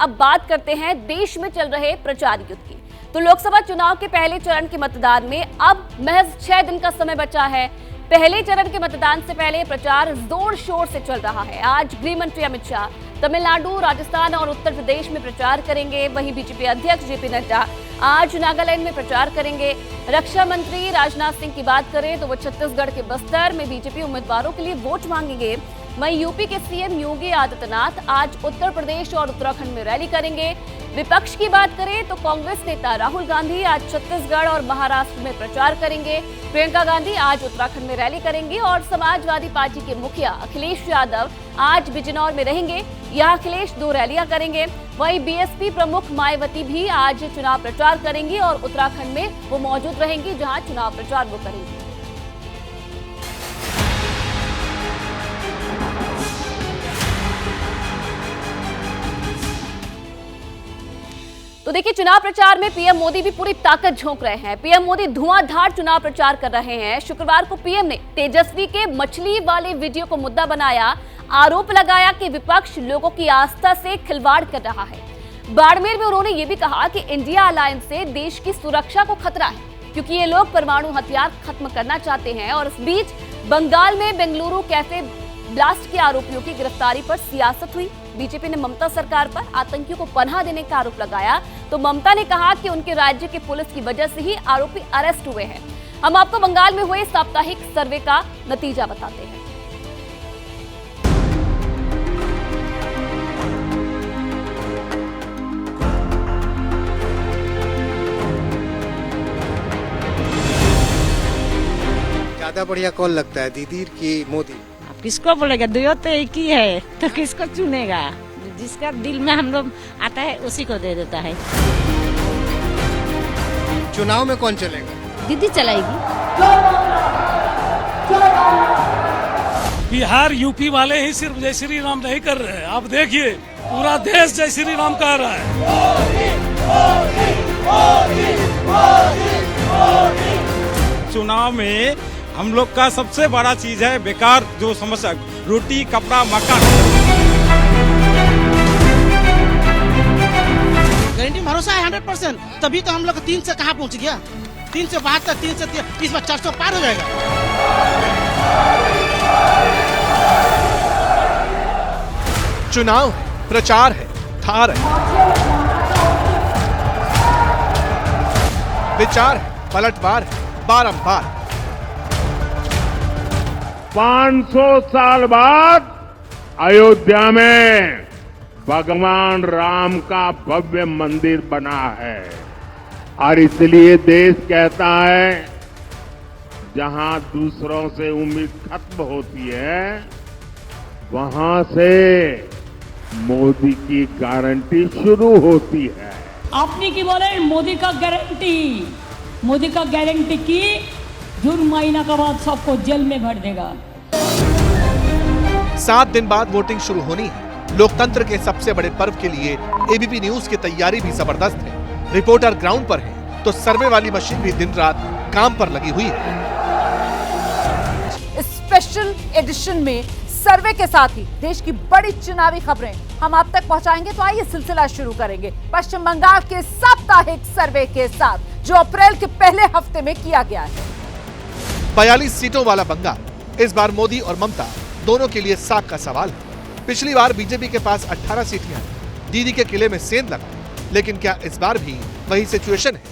अब बात करते हैं देश में चल रहे प्रचार युद्ध की। तो लोकसभा चुनाव के पहले चरण के मतदान में अब महज 6 दिन का समय बचा है। पहले चरण के मतदान से पहले प्रचार जोर शोर से चल रहा है। आज गृह मंत्री अमित शाह तमिलनाडु, राजस्थान और उत्तर प्रदेश में प्रचार करेंगे। वहीं बीजेपी अध्यक्ष जेपी नड्डा आज नागालैंड में प्रचार करेंगे। रक्षा मंत्री राजनाथ सिंह की बात करें तो वो छत्तीसगढ़ के बस्तर में बीजेपी उम्मीदवारों के लिए वोट मांगेंगे। वहीं यूपी के सीएम योगी आदित्यनाथ आज उत्तर प्रदेश और उत्तराखंड में रैली करेंगे। विपक्ष की बात करें तो कांग्रेस नेता राहुल गांधी आज छत्तीसगढ़ और महाराष्ट्र में प्रचार करेंगे। प्रियंका गांधी आज उत्तराखंड में रैली करेंगी और समाजवादी पार्टी के मुखिया अखिलेश यादव आज बिजनौर में रहेंगे। यहाँ अखिलेश 2 रैलियां करेंगे। वहीं बीएसपी प्रमुख मायावती भी आज चुनाव प्रचार करेंगी और उत्तराखंड में वो मौजूद रहेंगी, जहां चुनाव प्रचार वो करेंगी। तो देखिए, चुनाव प्रचार में पीएम मोदी भी पूरी ताकत झोंक रहे हैं। पीएम मोदी धुआंधार चुनाव प्रचार कर रहे हैं। शुक्रवार को पीएम ने तेजस्वी के मछली वाले वीडियो को मुद्दा बनाया। आरोप लगाया कि विपक्ष लोगों की आस्था से खिलवाड़ कर रहा है। बाड़मेर में उन्होंने ये भी कहा कि इंडिया अलायंस से देश की सुरक्षा को खतरा है, क्योंकि ये लोग परमाणु हथियार खत्म करना चाहते हैं। और इस बीच बंगाल में बेंगलुरु कैफे ब्लास्ट के आरोपियों की गिरफ्तारी पर सियासत हुई। बीजेपी ने ममता सरकार पर आतंकियों को पनाह देने का आरोप लगाया तो ममता ने कहा कि उनके राज्य के पुलिस की वजह से ही आरोपी अरेस्ट हुए हैं। हम आपको बंगाल में हुए साप्ताहिक सर्वे का नतीजा बताते हैं। ज्यादा बढ़िया कौन लगता है, दीदी की मोदी? किसको बोलेगा, दुयो तो एक ही है तो किसको चुनेगा? जिसका दिल में हम लोग आता है उसी को दे देता है। चुनाव में कौन चलेगा? दीदी चलाएगी। बिहार यूपी वाले ही सिर्फ जय श्री राम नहीं कर रहे हैं, आप देखिए पूरा देश जय श्री राम कह रहा है। चुनाव में हम लोग का सबसे बड़ा चीज है बेकार जो समस्या, रोटी कपड़ा मकान। गारंटी भरोसा है 100%, तभी तो हम लोग 3 से कहाँ पहुँच गया। 3 से 72, 3 से 30, इस बार 400 पार हो जाएगा। चुनाव है, प्रचार है, थार है, विचार है, पलटवार है, बारंबार। 500 साल बाद अयोध्या में भगवान राम का भव्य मंदिर बना है और इसलिए देश कहता है जहां दूसरों से उम्मीद खत्म होती है वहां से मोदी की गारंटी शुरू होती है। आपने की बोले मोदी का गारंटी की जून महीना के बाद सबको जेल में भर देगा। 7 दिन बाद वोटिंग शुरू होनी है। लोकतंत्र के सबसे बड़े पर्व के लिए एबीपी न्यूज की तैयारी भी जबरदस्त है। रिपोर्टर ग्राउंड पर है तो सर्वे वाली मशीन भी दिन रात काम पर लगी हुई है। स्पेशल एडिशन में सर्वे के साथ ही देश की बड़ी चुनावी खबरें हम आप तक पहुंचाएंगे। तो आइए सिलसिला शुरू करेंगे पश्चिम बंगाल के साप्ताहिक सर्वे के साथ, जो अप्रैल के पहले हफ्ते में किया गया है। 42 सीटों वाला बंगाल इस बार मोदी और ममता दोनों के लिए साख का सवाल है। पिछली बार बीजेपी के पास 18 सीटें, दीदी के किले में सेंध लगा, लेकिन क्या इस बार भी वही सिचुएशन है?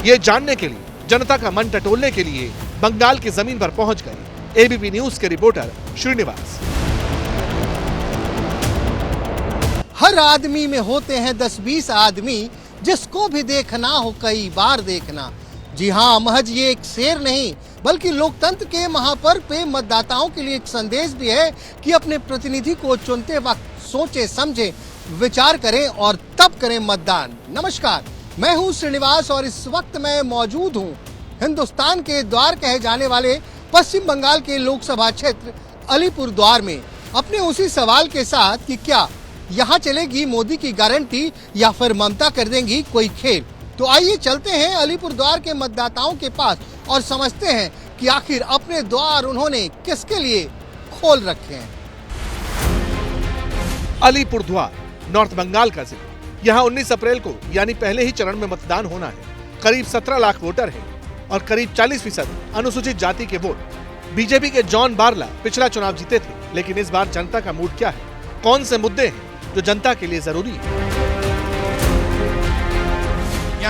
ये जानने के लिए, जनता का मन टटोलने के लिए बंगाल की जमीन पर पहुंच गए एबीपी न्यूज के रिपोर्टर श्रीनिवास। हर आदमी में होते हैं 10-20 आदमी जिसको भी देखना हो कई बार देखना। जी हाँ, महज ये एक शेर नहीं बल्कि लोकतंत्र के महापर्व पे मतदाताओं के लिए एक संदेश भी है कि अपने प्रतिनिधि को चुनते वक्त सोचे समझे विचार करें और तब करें मतदान। नमस्कार, मैं हूं श्रीनिवास और इस वक्त मैं मौजूद हूं हिंदुस्तान के द्वार कहे जाने वाले पश्चिम बंगाल के लोकसभा क्षेत्र अलीपुर द्वार में, अपने उसी सवाल के साथ कि क्या यहाँ चलेगी मोदी की गारंटी या फिर ममता कर देंगी कोई खेल। तो आइए चलते हैं अलीपुर द्वार के मतदाताओं के पास और समझते हैं कि आखिर अपने द्वार उन्होंने किसके लिए खोल रखे हैं। अलीपुरद्वार, नॉर्थ बंगाल का जिला। यहाँ 19 अप्रैल को यानी पहले ही चरण में मतदान होना है। करीब 17 लाख वोटर हैं और करीब 40% अनुसूचित जाति के वोट। बीजेपी के जॉन बारला पिछला चुनाव जीते थे, लेकिन इस बार जनता का मूड क्या है? कौन से मुद्दे हैं जो जनता के लिए जरूरी है?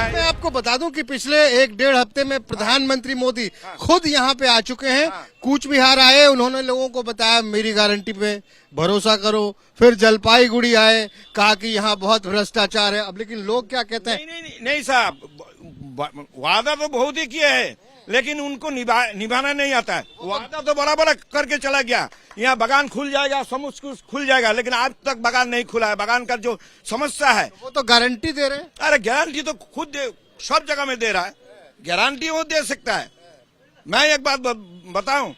मैं आपको बता दूं कि पिछले 1-1.5 हफ्ते में प्रधानमंत्री मोदी खुद यहाँ पे आ चुके हैं। कूच बिहार आए, उन्होंने लोगों को बताया मेरी गारंटी पे भरोसा करो। फिर जलपाईगुड़ी आए, कहा कि यहाँ बहुत भ्रष्टाचार है। अब लेकिन लोग क्या कहते हैं? नहीं साहब, वादा तो बहुत ही किए हैं, लेकिन उनको निभाना नहीं आता है। वादा तो बड़ा बड़ा करके चला गया, यहाँ बागान खुल जाएगा, सब कुछ खुल जाएगा, लेकिन आज तक बागान नहीं खुला है। बागान का जो समस्या है वो तो गारंटी दे रहे हैं। अरे गारंटी तो खुद सब जगह में दे रहा है, गारंटी वो दे सकता है। मैं एक बात बताऊं,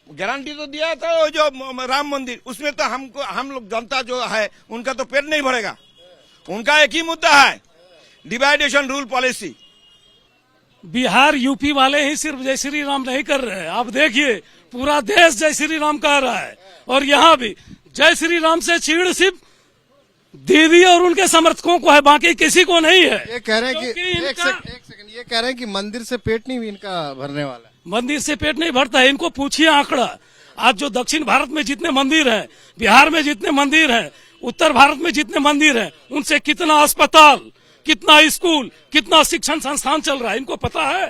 गारंटी तो दिया था वो जो राम मंदिर, उसमें तो हम लोग जनता जो है उनका तो पेट नहीं भरेगा। उनका एक ही मुद्दा है, डिवाइडेशन रूल पॉलिसी। बिहार यूपी वाले ही सिर्फ जय श्री राम नहीं कर रहे हैं, आप देखिए पूरा देश जय श्री राम कह रहा है। और यहाँ भी जय श्री राम से चीड़ सिर्फ दीदी और उनके समर्थकों को है, बाकी किसी को नहीं है। ये कह रहे हैं कि एक सेकंड, ये कह रहे हैं कि मंदिर से पेट नहीं इनका भरने वाला है। मंदिर से पेट नहीं भरता है, इनको पूछिए आंकड़ा। आज जो दक्षिण भारत में जितने मंदिर हैं, बिहार में जितने मंदिर हैं, उत्तर भारत में जितने मंदिर हैं, उनसे कितना अस्पताल, कितना स्कूल, कितना शिक्षण संस्थान चल रहा है, इनको पता है।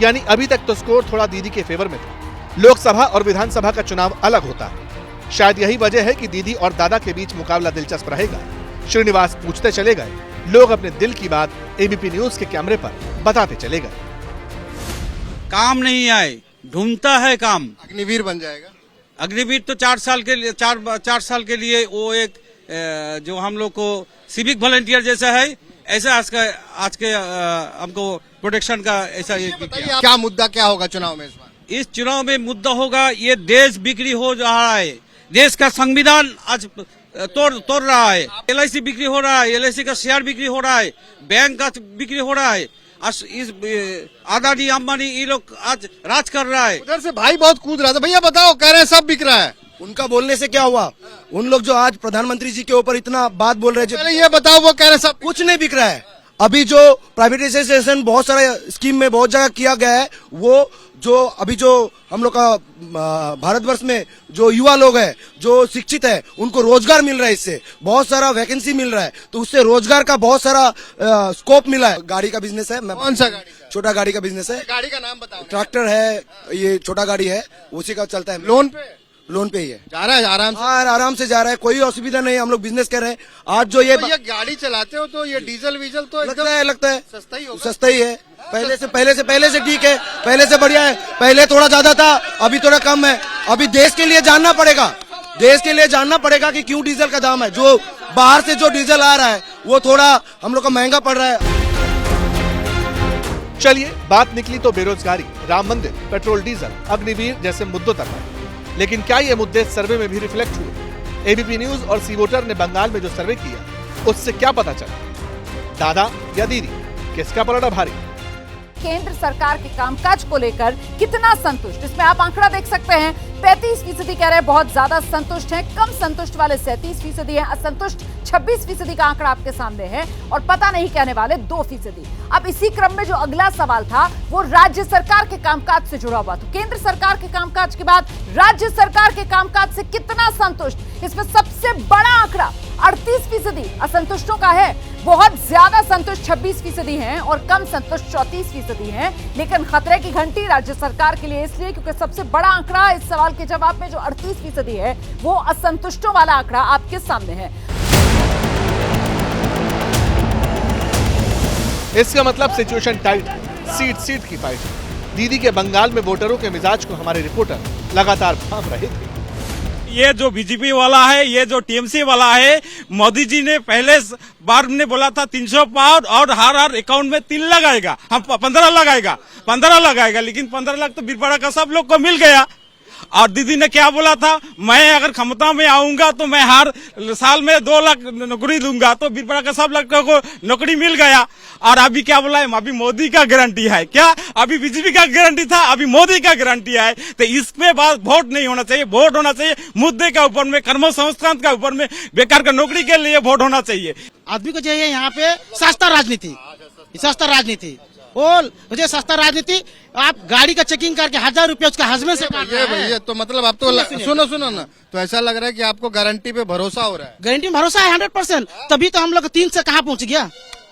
यानी अभी तक तो स्कोर थोड़ा दीदी के फेवर में था। लोकसभा और विधानसभा का चुनाव अलग होता है। शायद यही वजह है कि दीदी और दादा के बीच मुकाबला दिलचस्प रहेगा। श्रीनिवास पूछते चले गए, लोग अपने दिल की बात एबीपी न्यूज के कैमरे पर बताते चले गए। काम नहीं आए, ढूंढता है काम। अग्निवीर बन जाएगा। अग्निवीर तो 4 साल के लिए वो एक जो हम लोग को सिविक वॉलंटियर जैसा है, ऐसा आज के हमको प्रोटेक्शन का ऐसा क्या मुद्दा क्या होगा चुनाव में इस बार? इस चुनाव में मुद्दा होगा, ये देश बिक्री हो रहा है। देश का संविधान आज तोड़ रहा है। LIC बिक्री हो रहा है, LIC का शेयर बिक्री हो रहा है, बैंक का बिक्री हो रहा है। इस अदानी अंबानी ये लोग आज राज कर रहा है। उधर से भाई बहुत कूद रहा था, भैया बताओ, कह रहे हैं सब बिक रहा है। उनका बोलने से क्या हुआ? उन लोग जो आज प्रधानमंत्री जी के ऊपर इतना बात बोल रहे हैं, ये बताओ, वो कह रहे हैं सब कुछ नहीं बिक रहा है। अभी जो प्राइवेटाइजेशन बहुत सारा स्कीम में बहुत जगह किया गया है, वो जो अभी जो हम लोग का भारतवर्ष में जो युवा लोग हैं, जो शिक्षित है, उनको रोजगार मिल रहा है। इससे बहुत सारा वैकेंसी मिल रहा है, तो उससे रोजगार का बहुत सारा स्कोप मिला है। गाड़ी का बिजनेस है। कौन सा गाड़ी? छोटा गाड़ी का बिजनेस है। गाड़ी का नाम बताओ। ट्रैक्टर है, ये छोटा गाड़ी है, उसी का चलता है। लोन पे ही है। जा रहा है आराम से? आराम से जा रहा है, कोई असुविधा नहीं। हम लोग बिजनेस कर रहे हैं। आज जो ये गाड़ी चलाते हो तो ये डीजल वीजल तो लगता है सस्ता ही है। पहले से ठीक है, पहले से बढ़िया है। पहले थोड़ा ज्यादा था, अभी थोड़ा कम है। अभी देश के लिए जानना पड़ेगा कि क्यों डीजल का दाम है। जो बाहर से जो डीजल आ रहा है वो थोड़ा हम लोग को महंगा पड़ रहा है। चलिए, बात निकली तो बेरोजगारी, राम मंदिर, पेट्रोल डीजल, अग्निवीर जैसे मुद्दों तक है। लेकिन क्या ये मुद्दे सर्वे में भी रिफ्लेक्ट हुए? एबीपी न्यूज और सी वोटर ने बंगाल में जो सर्वे किया, उससे क्या पता चला? दादा या दीदी, किसका पलड़ा भारी? केंद्र सरकार के कामकाज को लेकर कितना संतुष्ट, इसमें आप आंकड़ा देख सकते हैं। 35% कह रहे हैं बहुत ज्यादा संतुष्ट हैं, कम संतुष्ट वाले 37% हैं, असंतुष्ट 26% का आंकड़ा आपके सामने है, और पता नहीं कहने वाले 2%। अब इसी क्रम में जो अगला सवाल था वो राज्य सरकार के कामकाज से जुड़ा हुआ। तो केंद्र सरकार के कामकाज के बाद राज्य सरकार के कामकाज से कितना संतुष्ट, इसमें सबसे बड़ा आंकड़ा 38% असंतुष्टों का है। बहुत ज्यादा संतुष्ट 26% हैं और कम संतुष्ट 34% हैं। लेकिन खतरे की घंटी राज्य सरकार के लिए इसलिए क्योंकि सबसे बड़ा आंकड़ा इस सवाल के जवाब में जो 38% है वो असंतुष्टों वाला आंकड़ा आपके सामने है। इसका मतलब सिचुएशन टाइट है, सीट की फाइट है। दीदी के बंगाल में वोटरों के मिजाज को हमारे रिपोर्टर लगातार भांप रहे थे। ये जो बीजेपी वाला है, ये जो टीएमसी वाला है, मोदी जी ने पहले बार ने बोला था 300 पार और हर अकाउंट में 3 लगाएगा, हम 15 लगाएगा, लेकिन 15 लाख तो बिरपाड़ा का सब लोग को मिल गया। और दीदी ने क्या बोला था, मैं अगर क्षमता में आऊंगा तो मैं हर साल में 2 लाख नौकरी दूंगा। तो बीरपुरा के सब लड़कों को नौकरी मिल गया। और अभी क्या बोला है, अभी मोदी का गारंटी है क्या? अभी बीजेपी का गारंटी था, अभी मोदी का गारंटी है। तो इसमें बात वोट नहीं होना चाहिए, वोट होना चाहिए मुद्दे के ऊपर में, कर्म संस्थान के ऊपर में, बेकार का नौकरी के लिए वोट होना चाहिए। आदमी को चाहिए यहाँ पे सस्ता राजनीति, सस्ता राजनीति। और मुझे सस्ता राजनीति, आप गाड़ी का चेकिंग करके 1000 रुपया उसका हस्बैंड से ये तो मतलब आप तो सुनो ना, तो ऐसा लग रहा है कि आपको गारंटी पे भरोसा हो रहा है। गारंटी में भरोसा है 100%। तभी तो हम लोग 3 से कहाँ पहुँच गया,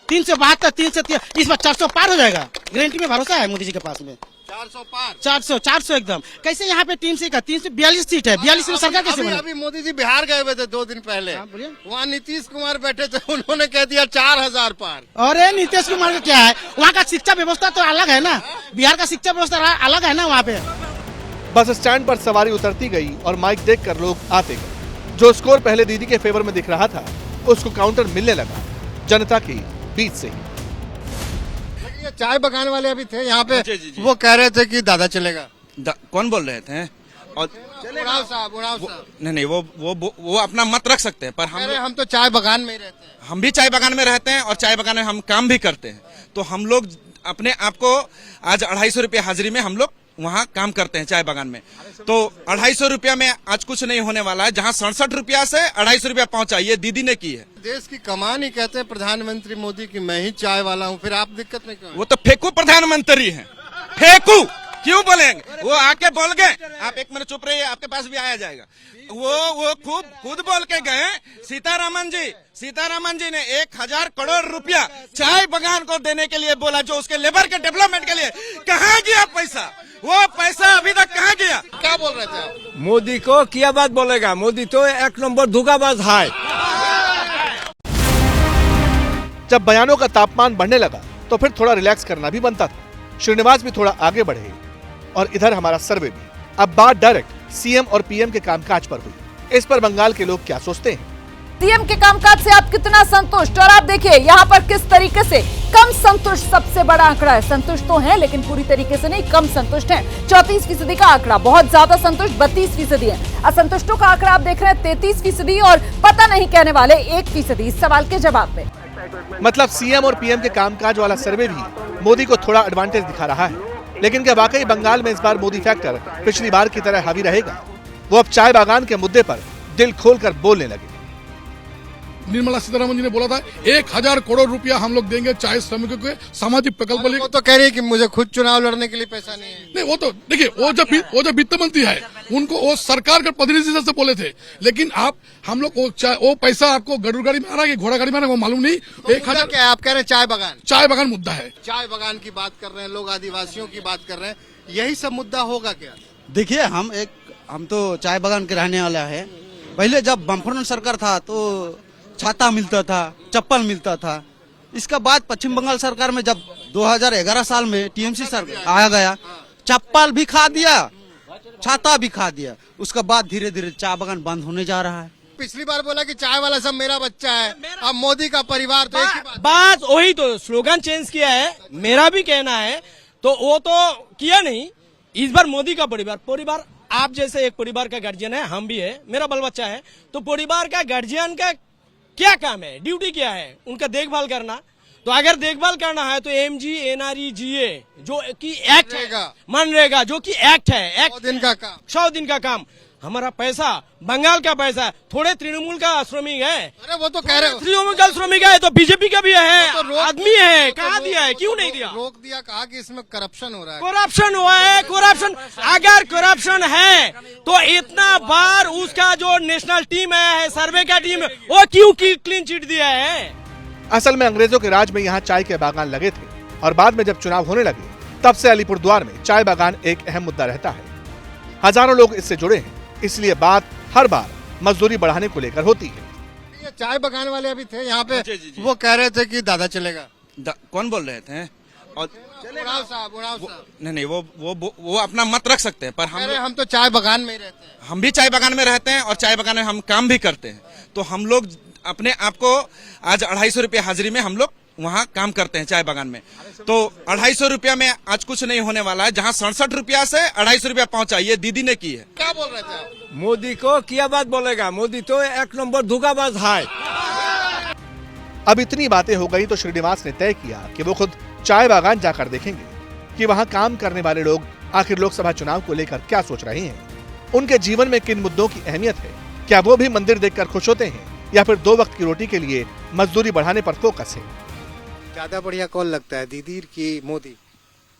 372, 3 से 3, इस बार 400 पार हो जाएगा। गारंटी में भरोसा है मोदी जी के पास में। 400 पार, 400 एकदम। कैसे यहाँ पे 342 सीट है, 42 में सरकार कैसे बनी? अभी मोदी जी बिहार गए हुए थे 2 दिन पहले, वहाँ नीतीश कुमार बैठे थे, उन्होंने कह दिया 4000 पार। अरे नीतीश कुमार का क्या है, वहाँ का शिक्षा व्यवस्था तो अलग है ना, बिहार का शिक्षा व्यवस्था अलग है ना वहाँ पे। बस स्टैंड पर सवारी उतरती गई और माइक देखकर लोग आते गए। जो स्कोर पहले दीदी के फेवर में दिख रहा था, उसको काउंटर मिलने लगा जनता की बीच से ही। ये चाय बगान वाले अभी थे यहाँ पे, वो कह रहे थे कि दादा चलेगा। कौन बोल रहे थे? और उड़ाव साहब नहीं, वो अपना मत रख सकते हैं, पर हम तो चाय बगान में ही रहते हैं। हम भी चाय बगान में रहते हैं और चाय बगान में हम काम भी करते हैं। तो हम लोग अपने आप को आज 250 रुपया हाजिरी में हम लोग वहाँ काम करते हैं चाय बगान में। तो 250 रुपया में आज कुछ नहीं होने वाला है। जहाँ 67 रुपया से 250 रुपया पहुँचा, ये दीदी ने की है। देश की कमान ही कहते हैं प्रधानमंत्री मोदी की मैं ही चाय वाला हूँ, फिर आप दिक्कत में क्यों? वो तो फेंकू प्रधानमंत्री है, फेंकू क्यों बोलेंगे? वो आके बोल गए, आप 1 मिनट चुप रहिए, आपके पास भी आया जाएगा। वो खुद बोल के गए, सीतारामन जी ने 1000 करोड़ रुपया चाय बगान को देने के लिए बोला, जो उसके लेबर के डेवलपमेंट के लिए। कहाँ गया पैसा? वो पैसा अभी तक कहाँ गया? क्या बोल रहे थे आप? मोदी को क्या बात बोलेगा? मोदी तो 1 नंबर धोखाबाज है। जब बयानों का तापमान बढ़ने लगा तो फिर थोड़ा रिलैक्स करना भी बनता था। श्रीनिवास भी थोड़ा आगे बढ़े और इधर हमारा सर्वे भी। अब बात डायरेक्ट सीएम और पीएम के कामकाज पर हुई। इस पर बंगाल के लोग क्या सोचते हैं? सीएम के कामकाज से आप कितना संतुष्ट? और आप देखिए यहाँ पर किस तरीके से कम संतुष्ट सबसे बड़ा आंकड़ा है। संतुष्ट तो है लेकिन पूरी तरीके से नहीं, कम संतुष्ट है। 34% का आंकड़ा, बहुत ज्यादा संतुष्ट 32% है। असंतुष्टों का आंकड़ा आप देख रहे हैं 33% और पता नहीं कहने वाले 1% इस सवाल के जवाब में। मतलब सीएम और पीएम के कामकाज वाला सर्वे भी मोदी को थोड़ा एडवांटेज दिखा रहा है। लेकिन क्या वाकई बंगाल में इस बार मोदी फैक्टर पिछली बार की तरह हावी रहेगा? वो अब चाय बागान के मुद्दे पर दिल खोलकर बोलने लगे। निर्मला सीतारमन जी ने बोला था 1000 करोड़ रुपया हम लोग देंगे चाय श्रमिकों के सामाजिक प्रकल्प। वो तो कह रही है कि मुझे खुद चुनाव लड़ने के लिए पैसा नहीं है। नहीं, वो तो देखिए, वो जो वित्त मंत्री है उनको वो सरकार के प्रतिनिधि से बोले थे। लेकिन हम लोग वो पैसा आपको गरुड़ गाड़ी में आ रहा है, घोड़ा गाड़ी में आ रहा है, वो मालूम नहीं। 1000 क्या है? आप कह रहे हैं चाय बगान मुद्दा है। चाय बगान की बात कर रहे हैं लोग, आदिवासियों की बात कर रहे हैं, यही सब मुद्दा होगा क्या? देखिए, हम तो चाय बगान के रहने वाला है। पहले जब बमफरन सरकार था तो छाता मिलता था, चप्पल मिलता था। इसका बाद पश्चिम बंगाल सरकार में जब 2011 साल में टीएमसी सरकार आ गया, चप्पल भी खा दिया, छाता भी खा दिया। उसका बाद धीरे धीरे चाय बगान बंद होने जा रहा है। पिछली बार बोला कि चाय वाला सब मेरा बच्चा है, अब मोदी का परिवार। तो एक ही बात वही तो स्लोगन चेंज किया है। मेरा भी कहना है तो वो तो किया नहीं। इस बार मोदी का परिवार आप जैसे एक परिवार का गार्जियन है, हम भी है, मेरा बाल बच्चा है। तो परिवार का गार्जियन का क्या काम है, ड्यूटी क्या है? उनका देखभाल करना। तो अगर देखभाल करना है तो MG NREGA जो कि एक्ट है, मनरेगा जो कि एक्ट है, 100 दिन का काम, 100 दिन का काम। हमारा पैसा बंगाल का पैसा, थोड़े तृणमूल का श्रमिक है। अरे वो तो कह रहे तृणमूल का श्रमिक है तो बीजेपी का भी है, तो आदमी है। कहाँ दिया है, क्यों नहीं दिया? रोक दिया, कहा कि इसमें करप्शन हो रहा है। करप्शन हुआ है, करप्शन। अगर करप्शन है तो इतना बार उसका जो नेशनल टीम है, सर्वे का टीम, वो क्यों क्लीन चिट दिया है? असल में अंग्रेजों के राज में यहाँ चाय के बागान लगे थे और बाद में जब चुनाव होने लगे तब से अलीपुरद्वार में चाय बागान एक अहम मुद्दा रहता है। हजारों लोग इससे जुड़े हैं, इसलिए बात हर बार मजदूरी बढ़ाने को लेकर होती है। ये चाय बगान वाले अभी थे यहाँ पे, वो कह रहे थे कि दादा चलेगा। कौन बोल रहे थे? और उड़ाव साहब नहीं, वो अपना मत रख सकते हैं, पर हम तो चाय बगान में ही रहते हैं। हम भी चाय बगान में रहते हैं और चाय बगान में हम काम भी करते हैं। तो हम लोग अपने आप को आज 250 रुपया हाजिरी में हम लोग वहाँ काम करते हैं चाय बागान में। तो 250 रुपया में आज कुछ नहीं होने वाला है। जहाँ 67 रुपया से 250 रुपया पहुँचा, ये दीदी ने की है। क्या बोल रहे थे आप? मोदी को क्या बात बोलेगा, मोदी तो एक नंबर धोखाबाज है। अब इतनी बातें हो गई तो श्रीनिवास ने तय किया कि वो खुद चाय बागान जाकर देखेंगे कि वहां काम करने वाले लोग आखिर लोकसभा चुनाव को लेकर क्या सोच रहे हैं, उनके जीवन में किन मुद्दों की अहमियत है, क्या वो भी मंदिर देखकर खुश होते हैं या फिर 2 वक्त की रोटी के लिए मजदूरी बढ़ाने पर फोकस है। ज्यादा बढ़िया कौन लगता है, दीदी की मोदी?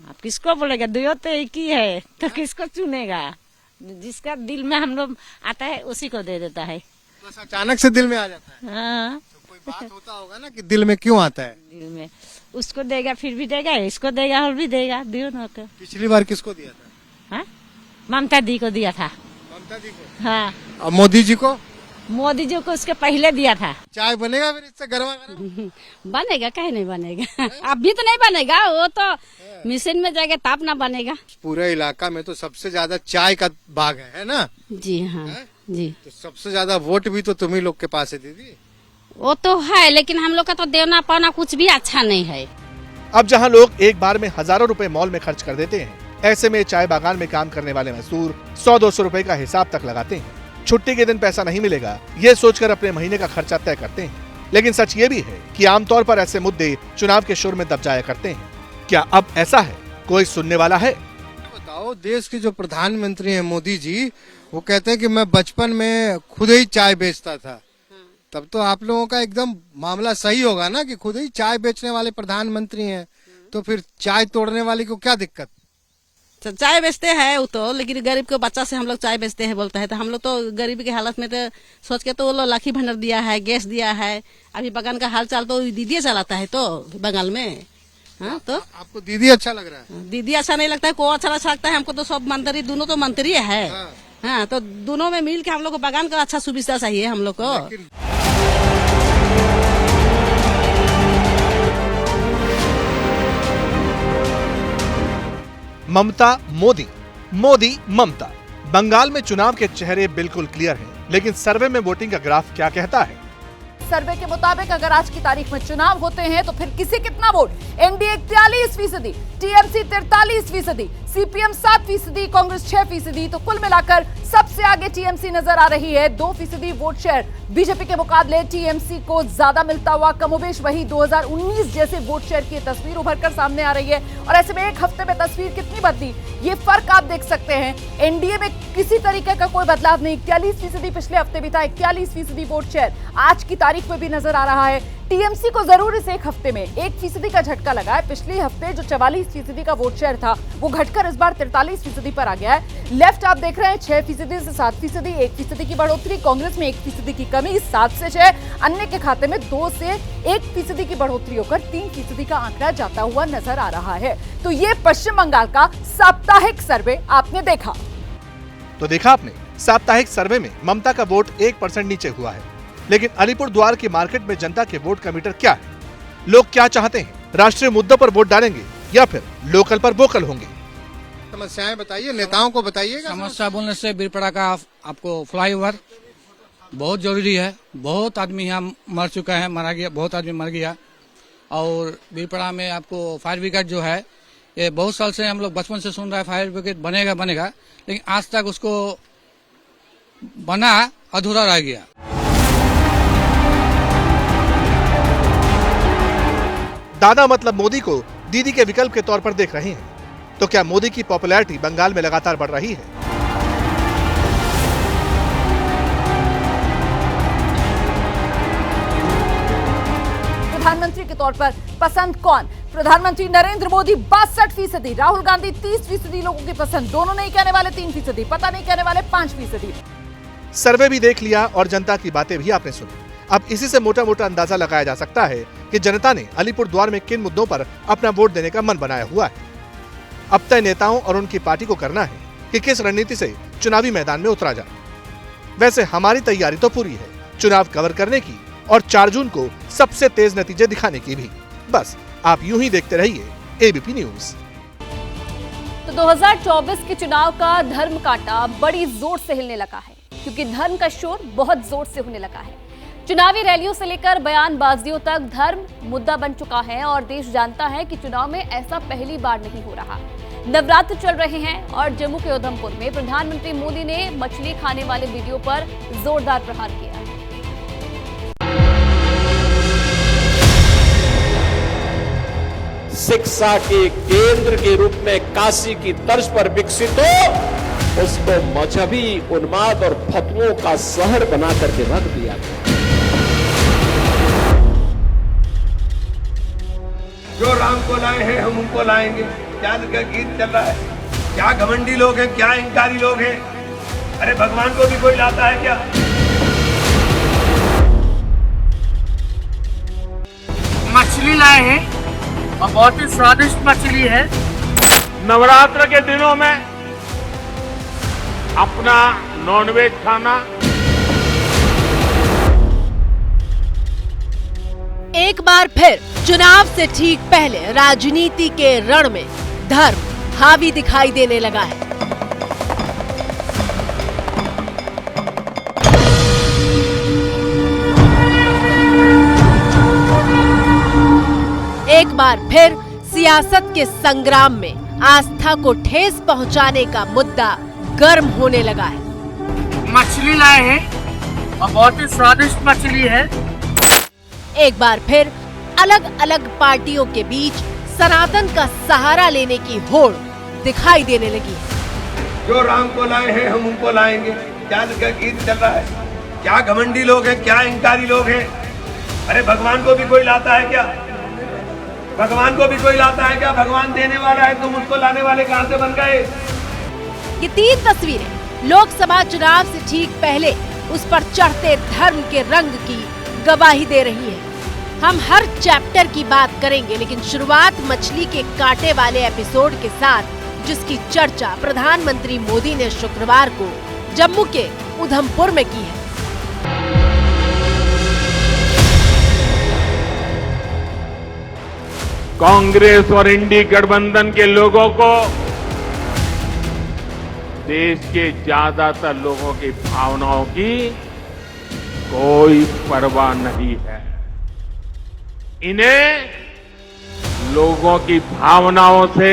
आप किसको बोलेगा, दो तो एक ही है, तो किसको चुनेगा? जिसका दिल में हम लोग आता है उसी को दे देता है। तो अचानक से दिल में आ जाता है। हाँ, तो कोई बात होता होगा ना कि दिल में क्यों आता है? दिल में उसको देगा फिर भी देगा, इसको देगा और भी देगा, दोनों को। पिछली बार किसको दिया था? हाँ, ममता दी को दिया था। ममता दी को? हाँ। और मोदी जी को? मोदी जी को उसके पहले दिया था। चाय बनेगा फिर इससे गरमा गरम? बनेगा, कहीं नहीं बनेगा। अभी तो नहीं बनेगा, वो तो मिशन में जाएगा तब ना बनेगा। पूरे इलाका में तो सबसे ज्यादा चाय का बाग है ना? जी हाँ जी। तो सबसे ज्यादा वोट भी तो तुम्ही लोग के पास है दीदी। वो तो है, लेकिन हम लोग का तो देना पाना कुछ भी अच्छा नहीं है। अब जहां लोग एक बार में हजारों रुपए मॉल में खर्च कर देते हैं, ऐसे में चाय बागान में काम करने वाले मजदूर 100-200 रुपए का हिसाब तक लगाते हैं। छुट्टी के दिन पैसा नहीं मिलेगा, ये सोचकर अपने महीने का खर्चा तय करते हैं। लेकिन सच ये भी है कि आमतौर पर ऐसे मुद्दे चुनाव के शोर में दब जाया करते हैं। क्या अब ऐसा है? कोई सुनने वाला है? बताओ, देश के जो प्रधानमंत्री हैं मोदी जी, वो कहते हैं कि मैं बचपन में खुद ही चाय बेचता था। तब तो आप लोगों का एकदम मामला सही होगा ना कि खुद ही चाय बेचने वाले प्रधानमंत्री हैं, तो फिर चाय तोड़ने वाले को क्या दिक्कत? चाय बेचते हैं वो तो, लेकिन गरीब को बच्चा से हम लोग चाय बेचते हैं बोलते हैं, तो हम लोग तो गरीबी की हालत में तो सोच के तो वो लोग लाखी भंडार दिया है, गैस दिया है। अभी बगान का हाल चाल तो दीदी चलाता है तो बंगाल में। हाँ, तो आपको दीदी अच्छा लग रहा है? दीदी अच्छा नहीं लगता है, को अच्छा लगता है हमको तो सब मंत्री, दोनों तो मंत्री है। हाँ, तो दोनों में मिल के हम लोग को बगान का अच्छा सुविधा चाहिए हम लोग को। ममता मोदी, मोदी ममता। बंगाल में चुनाव के चेहरे बिल्कुल क्लियर हैं, लेकिन सर्वे में वोटिंग का ग्राफ क्या कहता है? सर्वे के मुताबिक अगर आज की तारीख में चुनाव होते हैं तो फिर किसे कितना vote? NDA 43%, TMC 43%, CPM 7%, Congress 6%। तो कुल मिलाकर सबसे आगे टीएमसी नजर आ रही है। 2% वोट शेयर बीजेपी के मुकाबले टीएमसी को ज्यादा मिलता हुआ कमोबेश वही 2019 जैसे वोट शेयर की तस्वीर उभर कर सामने आ रही है। और ऐसे में एक हफ्ते में तस्वीर कितनी बदली, ये फर्क आप देख सकते हैं। एनडीए में किसी तरीके का कोई बदलाव नहीं, 41% पिछले हफ्ते भी था, 41% वोट शेयर आज की तारीख में भी नजर आ रहा है। टीएमसी को जरूर इस एक हफ्ते में 1% का झटका लगा है। पिछले हफ्ते जो 44% का वोट शेयर था वो घटकर इस बार 43% पर आ गया है। लेफ्ट आप देख रहे हैं 6% से 7%, 1% की बढ़ोतरी। कांग्रेस में 1% की कमी, 7 से 6। अन्य के खाते में 2 से 1% की बढ़ोतरी होकर 3% का आंकड़ा जाता हुआ नजर आ रहा है। तो ये पश्चिम बंगाल का साप्ताहिक सर्वे आपने देखा। तो देखा आपने, साप्ताहिक सर्वे में ममता का वोट 1% नीचे हुआ है। लेकिन अलीपुर द्वार की मार्केट में जनता के वोट का मीटर क्या है? लोग क्या चाहते हैं? राष्ट्रीय मुद्दों पर वोट डालेंगे या फिर लोकल पर वोकल होंगे? समस्याएं बताइए, नेताओं को बताइएगा। समस्या बोलने से बीरपड़ा का आपको फ्लाईओवर बहुत जरूरी है। बहुत आदमी यहाँ मर चुका है, मारा गया, बहुत आदमी मर गया। और बीरपड़ा में आपको फायर ब्रिगेड जो है, ये बहुत साल से हम लोग बचपन से सुन रहे हैं फायर ब्रिगेड बनेगा बनेगा, लेकिन आज तक उसको बना अधूरा रह गया। दादा मतलब मोदी को दीदी के विकल्प के तौर पर देख रहे हैं। तो क्या मोदी की पॉपुलैरिटी बंगाल में लगातार बढ़ रही है? प्रधानमंत्री के तौर पर पसंद कौन? प्रधानमंत्री नरेंद्र मोदी 62%, राहुल गांधी 30% लोगों की पसंद। दोनों नहीं कहने वाले 3%, पता नहीं कहने वाले 5%। सर्वे भी देख लिया और जनता की बातें भी आपने सुनी। अब इसी से मोटा मोटा अंदाजा लगाया जा सकता है कि जनता ने अलीपुर द्वार में किन मुद्दों पर अपना वोट देने का मन बनाया हुआ है। अब तय नेताओं और उनकी पार्टी को करना है कि किस रणनीति से चुनावी मैदान में उतरा जाए। वैसे हमारी तैयारी तो पूरी है, चुनाव कवर करने की और 4 जून को सबसे तेज नतीजे दिखाने की भी। बस आप यूं ही देखते रहिए एबीपी न्यूज। तो 2024 के चुनाव का धर्म कांटा बड़ी जोर से हिलने लगा है, क्योंकि धर्म का शोर बहुत जोर से होने लगा है। चुनावी रैलियों से लेकर बयानबाजियों तक धर्म मुद्दा बन चुका है और देश जानता है कि चुनाव में ऐसा पहली बार नहीं हो रहा। नवरात्र चल रहे हैं और जम्मू के उधमपुर में प्रधानमंत्री मोदी ने मछली खाने वाले वीडियो पर जोरदार प्रहार किया। शिक्षा के केंद्र के रूप में काशी की तर्ज पर विकसित हो, उसको मजहबी उन्माद और फतवों का शहर बना करके रख दिया गया। जो राम को लाए हैं हम उनको लाएंगे, क्या गीत चल रहा है। क्या घमंडी लोग हैं, क्या इंकारी लोग हैं। अरे भगवान को भी कोई लाता है क्या? मछली लाए हैं और बहुत ही स्वादिष्ट मछली है। नवरात्र के दिनों में अपना नॉनवेज खाना। एक बार फिर चुनाव से ठीक पहले राजनीति के रण में धर्म हावी दिखाई देने लगा है। एक बार फिर सियासत के संग्राम में आस्था को ठेस पहुंचाने का मुद्दा गर्म होने लगा है। मछली लाए हैं और बहुत ही स्वादिष्ट मछली है। एक बार फिर अलग अलग पार्टियों के बीच सनातन का सहारा लेने की होड़ दिखाई देने लगी है। जो राम को लाए हैं हम उनको लाएंगे, क्या गीत चल रहा है। क्या घमंडी लोग हैं, क्या इंकारी लोग हैं। अरे भगवान को भी कोई लाता है क्या? भगवान को भी कोई लाता है क्या? भगवान देने वाला है, तुम उसको लाने वाले कहां से बन गए? ये 3 तस्वीरें लोकसभा चुनाव से ठीक पहले उस पर चढ़ते धर्म के रंग की गवाही दे रही है। हम हर चैप्टर की बात करेंगे, लेकिन शुरुआत मछली के कांटे वाले एपिसोड के साथ, जिसकी चर्चा प्रधानमंत्री मोदी ने शुक्रवार को जम्मू के उधमपुर में की है। कांग्रेस और इंडी गठबंधन के लोगों को देश के ज्यादातर लोगों की भावनाओं की कोई परवाह नहीं है। इन्हें लोगों की भावनाओं से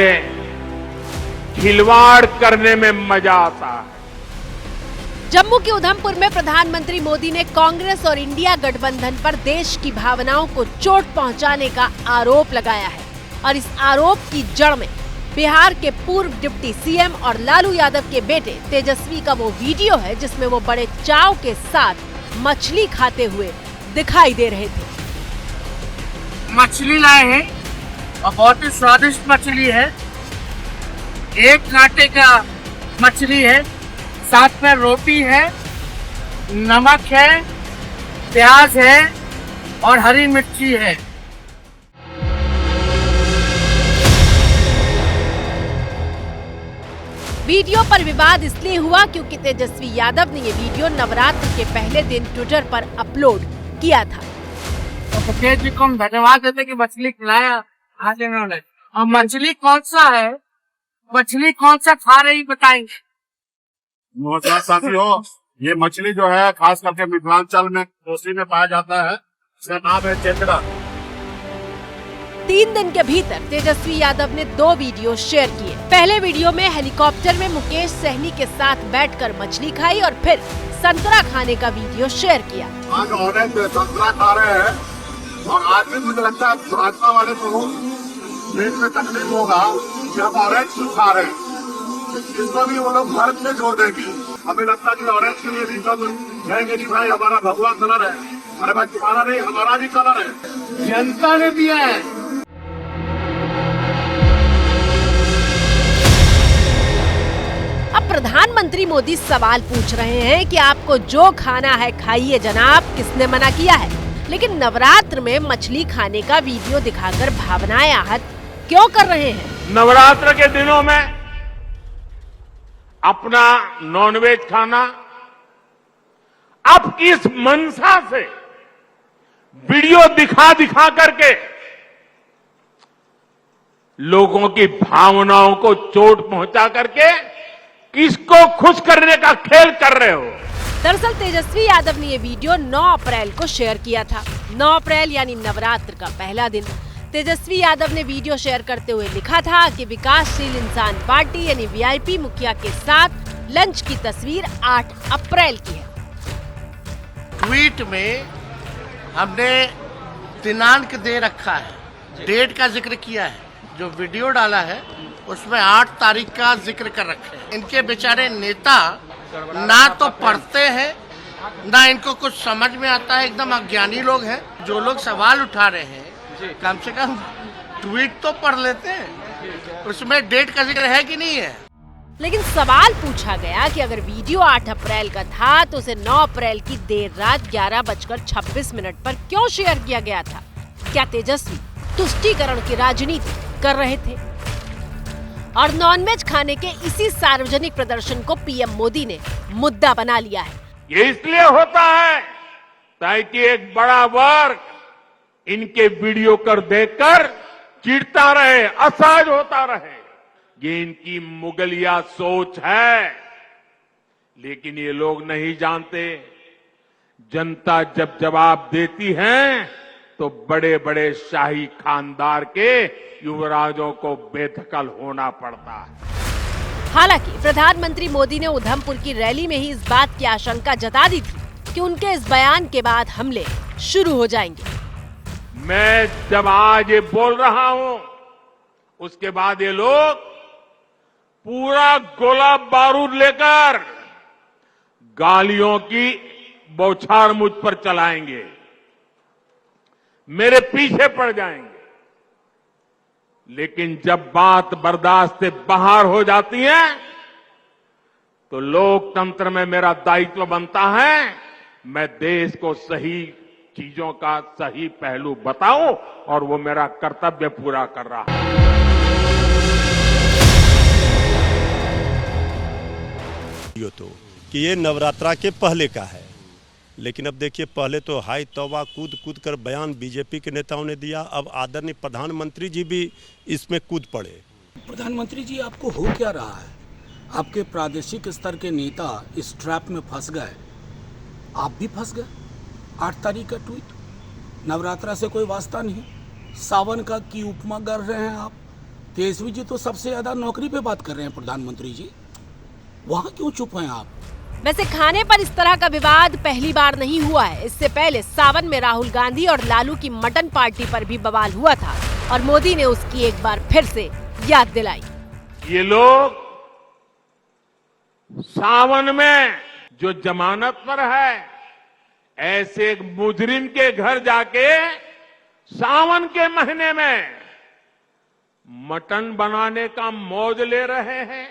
खिलवाड़ करने में मजा आता है। जम्मू के उधमपुर में प्रधानमंत्री मोदी ने कांग्रेस और इंडिया गठबंधन पर देश की भावनाओं को चोट पहुंचाने का आरोप लगाया है और इस आरोप की जड़ में बिहार के पूर्व डिप्टी सीएम और लालू यादव के बेटे तेजस्वी का वो वीडियो है, जिसमें वो बड़े चाव के साथ मछली खाते हुए दिखाई दे रहे थे। मछली लाए हैं और बहुत ही स्वादिष्ट मछली है। एक कांटे का मछली है, साथ में रोटी है, नमक है, प्याज है और हरी मिर्ची है। वीडियो पर विवाद इसलिए हुआ क्योंकि तेजस्वी यादव ने ये वीडियो नवरात्र के पहले दिन ट्विटर पर अपलोड किया था। तो मुकेश जी को हम धन्यवाद देते कि मछली खिलाया आज इन्होंने। और मछली कौन सा है, मछली कौन सा खा रही बताएंगे? नमस्कार साथियों, ये मछली जो है खास करके मिथिलांचल में कोसी में पाया जाता है। इसका नाम है चेतरा। 3 दिन के भीतर तेजस्वी यादव ने 2 वीडियो शेयर किए। पहले वीडियो में हेलीकॉप्टर में मुकेश सहनी के साथ बैठकर मछली खाई और फिर संतरा खाने का वीडियो शेयर किया। आज ऑरेंज संतरा खा रहे हैं और आज भी मुझे लगता है भाजपा वाले को पेट में तकलीफ होगा कि हम ऑरेंज खा रहे हैं। इसको भी वो लोग भारत में जोड़ देंगे। हमें लगता है कि ऑरेंज के लिए भी सब कहेंगे कि भाई हमारा भगवान कलर है। अरे भाई तुम्हारा नहीं, हमारा भी कलर है, जनता ने दिया है। अब प्रधानमंत्री मोदी सवाल पूछ रहे हैं कि आपको जो खाना है खाइए जनाब, किसने मना किया है? लेकिन नवरात्र में मछली खाने का वीडियो दिखाकर भावनाएं आहत क्यों कर रहे हैं? नवरात्र के दिनों में अपना नॉनवेज खाना, अब किस मनसा से वीडियो दिखा दिखा करके लोगों की भावनाओं को चोट पहुंचा करके किसको खुश करने का खेल कर रहे हो? दरअसल तेजस्वी यादव ने ये वीडियो 9 अप्रैल को शेयर किया था। 9 अप्रैल यानी नवरात्र का पहला दिन। तेजस्वी यादव ने वीडियो शेयर करते हुए लिखा था कि विकासशील इंसान पार्टी यानी वीआईपी मुखिया के साथ लंच की तस्वीर 8 अप्रैल की है। ट्वीट में हमने दिनांक दे रखा है, डेट का जिक्र किया है। जो वीडियो डाला है उसमें 8 तारीख का जिक्र कर रखे हैं। इनके बेचारे नेता ना तो पढ़ते हैं ना इनको कुछ समझ में आता है, एकदम अज्ञानी लोग हैं। जो लोग सवाल उठा रहे हैं कम से कम ट्वीट तो पढ़ लेते हैं, उसमें डेट का जिक्र है कि नहीं है। लेकिन सवाल पूछा गया कि अगर वीडियो 8 अप्रैल का था तो उसे 9 अप्रैल की देर रात 11:26 पर क्यों शेयर किया गया था? क्या तेजस्वी तुष्टीकरण की राजनीति कर रहे थे? और नॉनवेज खाने के इसी सार्वजनिक प्रदर्शन को पीएम मोदी ने मुद्दा बना लिया है। ये इसलिए होता है ताकि एक बड़ा वर्ग इनके वीडियो कर देखकर चिढ़ता रहे, असहज होता रहे। ये इनकी मुगलिया सोच है, लेकिन ये लोग नहीं जानते जनता जब जवाब देती है तो बड़े बड़े शाही खानदार के युवराजों को बेदखल होना पड़ता है। हालांकि प्रधानमंत्री मोदी ने उधमपुर की रैली में ही इस बात की आशंका जता दी थी कि उनके इस बयान के बाद हमले शुरू हो जाएंगे। मैं जब आज ये बोल रहा हूं, उसके बाद ये लोग पूरा गोला बारूद लेकर गालियों की बौछार मुझ पर चलाएंगे, मेरे पीछे पड़ जाएंगे। लेकिन जब बात बर्दाश्त से बाहर हो जाती है तो लोकतंत्र में मेरा दायित्व बनता है मैं देश को सही चीजों का सही पहलू बताऊं, और वो मेरा कर्तव्य पूरा कर रहा है। तो कि ये नवरात्रा के पहले का है, लेकिन अब देखिए पहले तो हाई तौबा कूद कूद कर बयान बीजेपी के नेताओं ने दिया, अब आदरणीय प्रधानमंत्री जी भी इसमें कूद पड़े। प्रधानमंत्री जी, आपको हो क्या रहा है? आपके प्रादेशिक स्तर के नेता इस ट्रैप में फंस गए, आप भी फंस गए। 8 तारीख का ट्वीट, नवरात्रा से कोई वास्ता नहीं, सावन का की उपमा कर रहे हैं आप। तेजस्वी जी तो सबसे ज्यादा नौकरी पे बात कर रहे हैं प्रधानमंत्री जी, वहाँ क्यों चुप हैं आप? वैसे खाने पर इस तरह का विवाद पहली बार नहीं हुआ है। इससे पहले सावन में राहुल गांधी और लालू की मटन पार्टी पर भी बवाल हुआ था और मोदी ने उसकी एक बार फिर से याद दिलाई। ये लोग सावन में जो जमानत पर है, ऐसे एक मुजरिम के घर जाके सावन के महीने में मटन बनाने का मौज ले रहे हैं।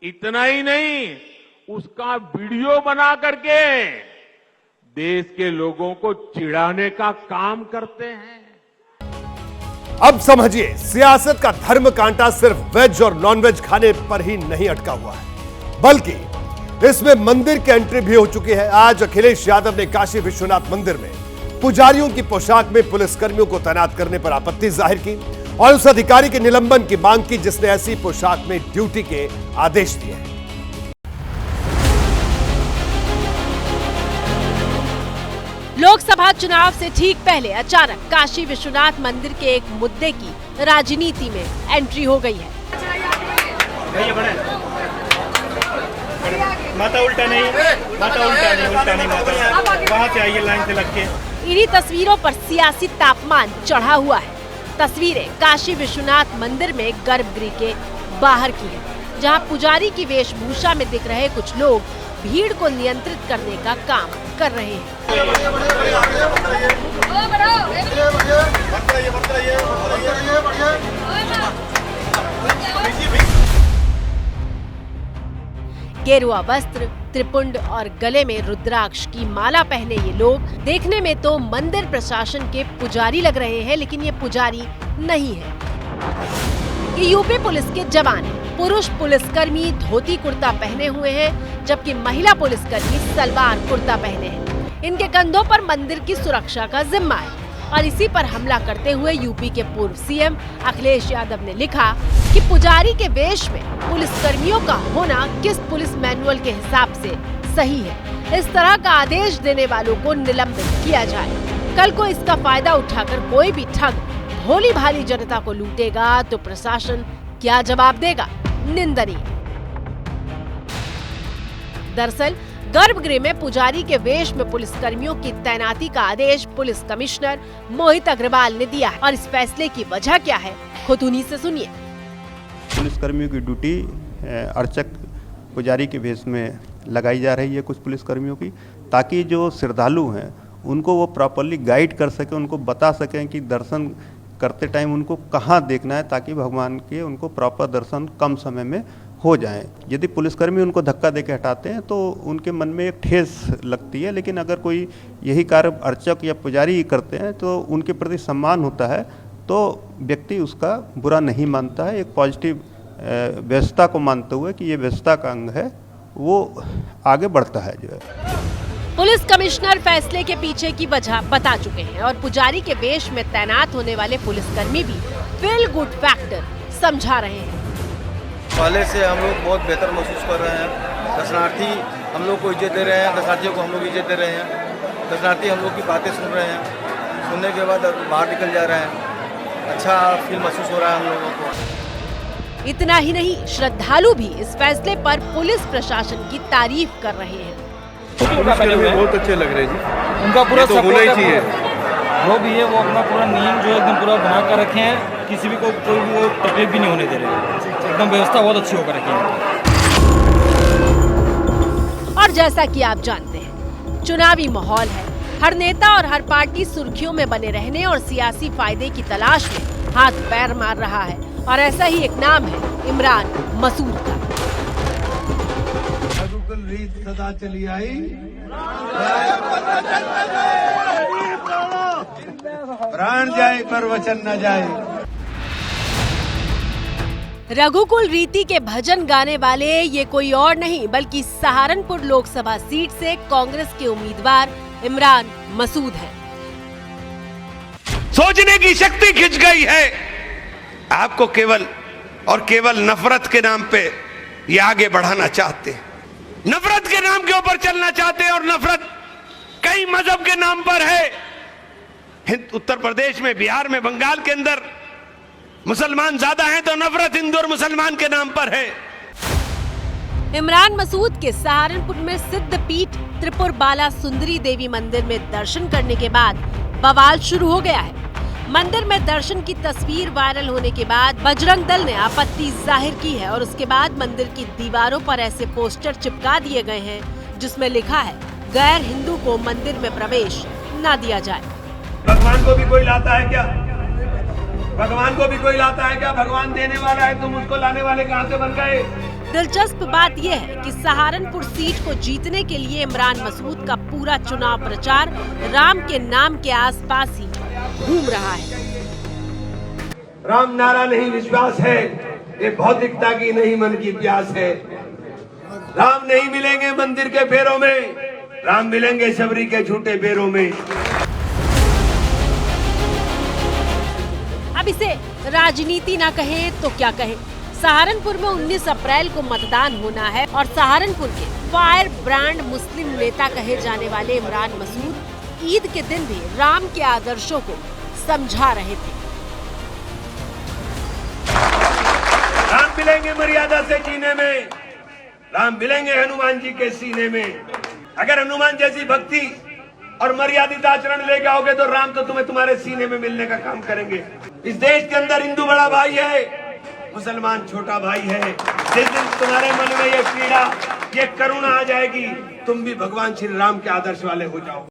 इतना ही नहीं, उसका वीडियो बना करके देश के लोगों को चिढ़ाने का काम करते हैं। अब समझिए, सियासत का धर्म कांटा सिर्फ वेज और नॉनवेज खाने पर ही नहीं अटका हुआ है, बल्कि इसमें मंदिर की एंट्री भी हो चुकी है। आज अखिलेश यादव ने काशी विश्वनाथ मंदिर में पुजारियों की पोशाक में पुलिसकर्मियों को तैनात करने पर आपत्ति जाहिर की और उस अधिकारी के निलंबन की मांग की जिसने ऐसी पोशाक में ड्यूटी के आदेश दिए हैं। लोकसभा चुनाव से ठीक पहले अचानक काशी विश्वनाथ मंदिर के एक मुद्दे की राजनीति में एंट्री हो गई है। माता उल्टा नहीं, माता उल्टा नहीं माता, वहाँ से आइए लाइन से लग के। इन्हीं तस्वीरों पर सियासी तापमान चढ़ा हुआ है। तस्वीरें काशी विश्वनाथ मंदिर में गर्भगृह के बाहर की है, जहां पुजारी की वेशभूषा में दिख रहे कुछ लोग भीड़ को नियंत्रित करने का काम कर रहे हैं। गेरुआ वस्त्र, त्रिपुंड और गले में रुद्राक्ष की माला पहने ये लोग देखने में तो मंदिर प्रशासन के पुजारी लग रहे हैं, लेकिन ये पुजारी नहीं है। ये यूपी पुलिस के जवान हैं। पुरुष पुलिसकर्मी धोती कुर्ता पहने हुए हैं, जबकि महिला पुलिसकर्मी सलवार कुर्ता पहने हैं। इनके कंधों पर मंदिर की सुरक्षा का जिम्मा है और इसी पर हमला करते हुए यूपी के पूर्व सीएम अखिलेश यादव ने लिखा कि पुजारी के वेश में पुलिसकर्मियों का होना किस पुलिस मैनुअल के हिसाब से सही है। इस तरह का आदेश देने वालों को निलंबित किया जाए। कल को इसका फायदा उठाकर कोई भी ठग भोली भाली जनता को लूटेगा तो प्रशासन क्या जवाब देगा? निंदनीय। दरअसल गर्भगृह में पुजारी के वेश में पुलिसकर्मियों की तैनाती का आदेश पुलिस कमिश्नर मोहित अग्रवाल ने दिया है और इस फैसले की वजह क्या है, खुद उन्हीं से सुनिए। पुलिसकर्मियों की ड्यूटी अर्चक पुजारी के वेश में लगाई जा रही है कुछ पुलिसकर्मियों की, ताकि जो श्रद्धालु हैं उनको वो प्रॉपरली गाइड कर सके, उनको बता सकें कि दर्शन करते टाइम उनको कहाँ देखना है, ताकि भगवान के उनको प्रॉपर दर्शन कम समय में हो जाएं। यदि पुलिसकर्मी उनको धक्का देके हटाते हैं तो उनके मन में एक ठेस लगती है, लेकिन अगर कोई यही कार्य अर्चक या पुजारी करते हैं तो उनके प्रति सम्मान होता है, तो व्यक्ति उसका बुरा नहीं मानता है। एक पॉजिटिव व्यवस्था को मानते हुए कि ये व्यवस्था का अंग है, वो आगे बढ़ता है जो है। पुलिस कमिश्नर फैसले के पीछे की वजह बता चुके हैं और पुजारी के वेश में तैनात होने वाले पुलिसकर्मी भी फील गुड फैक्टर समझा रहे हैं। पहले से हम लोग बहुत बेहतर महसूस कर रहे हैं। दर्शनार्थी हम लोग को इज्जत दे रहे हैं, दर्शनार्थियों को हम लोग इज्जत दे रहे हैं। दर्शनार्थी हम लोग की बातें सुन रहे हैं, सुनने के बाद बाहर निकल जा रहे हैं। अच्छा फील महसूस हो रहा है हम लोगों को। इतना ही नहीं, श्रद्धालु भी इस फैसले पर पुलिस प्रशासन की तारीफ कर रहे हैं। बहुत अच्छे लग रहे जी, उनका पूरा तो होना ही चाहिए। जो भी है वो अपना पूरा नियम जो एकदम पूरा बना कर रखे हैं, किसी भी को कोई भी तकलीफ भी नहीं होने दे रहे हैं। एकदम व्यवस्था बहुत अच्छी होकर रखी है। और जैसा कि आप जानते हैं, चुनावी माहौल है। हर नेता और हर पार्टी सुर्खियों में बने रहने और सियासी फायदे की तलाश में हाथ पैर मार रहा है और ऐसा ही एक नाम है इमरान मसूद का। रीत सदा चली आई, प्राण जाए पर वचन न जाए। रघुकुल रीति के भजन गाने वाले ये कोई और नहीं बल्कि सहारनपुर लोकसभा सीट से कांग्रेस के उम्मीदवार इमरान मसूद हैं। सोचने की शक्ति खिंच गई है आपको, केवल और केवल नफरत के नाम पे ये आगे बढ़ाना चाहते हैं, नफरत के नाम के ऊपर चलना चाहते हैं। और नफरत कई मजहब के नाम पर है। उत्तर प्रदेश में, बिहार में, बंगाल के अंदर मुसलमान ज्यादा हैं, तो नफरत हिंदू और मुसलमान के नाम पर है। इमरान मसूद के सहारनपुर में सिद्ध पीठ त्रिपुर बाला सुंदरी देवी मंदिर में दर्शन करने के बाद बवाल शुरू हो गया है। मंदिर में दर्शन की तस्वीर वायरल होने के बाद बजरंग दल ने आपत्ति जाहिर की है और उसके बाद मंदिर की दीवारों पर ऐसे पोस्टर चिपका दिए गए हैं जिसमें लिखा है, गैर हिंदू को मंदिर में प्रवेश न दिया जाए। भगवान को भी कोई लाता है क्या? भगवान को भी कोई लाता है क्या? भगवान देने वाला है, तुम उसको लाने वाले कहाँ से बन गए? दिलचस्प बात यह है कि सहारनपुर सीट को जीतने के लिए इमरान मसूद का पूरा चुनाव प्रचार राम के नाम के आसपास ही घूम रहा है। राम नारा नहीं विश्वास है, ये भौतिकता की नहीं मन की प्यास है। राम नहीं मिलेंगे मंदिर के फेरों में, राम मिलेंगे शबरी के झूठे पैरों में। अब इसे राजनीति ना कहें तो क्या कहें। सहारनपुर में 19 अप्रैल को मतदान होना है और सहारनपुर के फायर ब्रांड मुस्लिम नेता कहे जाने वाले इमरान मसूद ईद के दिन भी राम के आदर्शों को समझा रहे थे। राम मिलेंगे मर्यादा से जीने में, राम मिलेंगे हनुमान जी के सीने में। अगर हनुमान जैसी भक्ति और मर्यादित आचरण लेके आओगे तो राम तो तुम्हें तुम्हारे सीने में मिलने का काम करेंगे। इस देश के अंदर हिंदू बड़ा भाई है, मुसलमान छोटा भाई है। जिस दिन तुम्हारे मन में ये पीड़ा, ये करुणा आ जाएगी, तुम भी भगवान श्री राम के आदर्श वाले हो जाओ।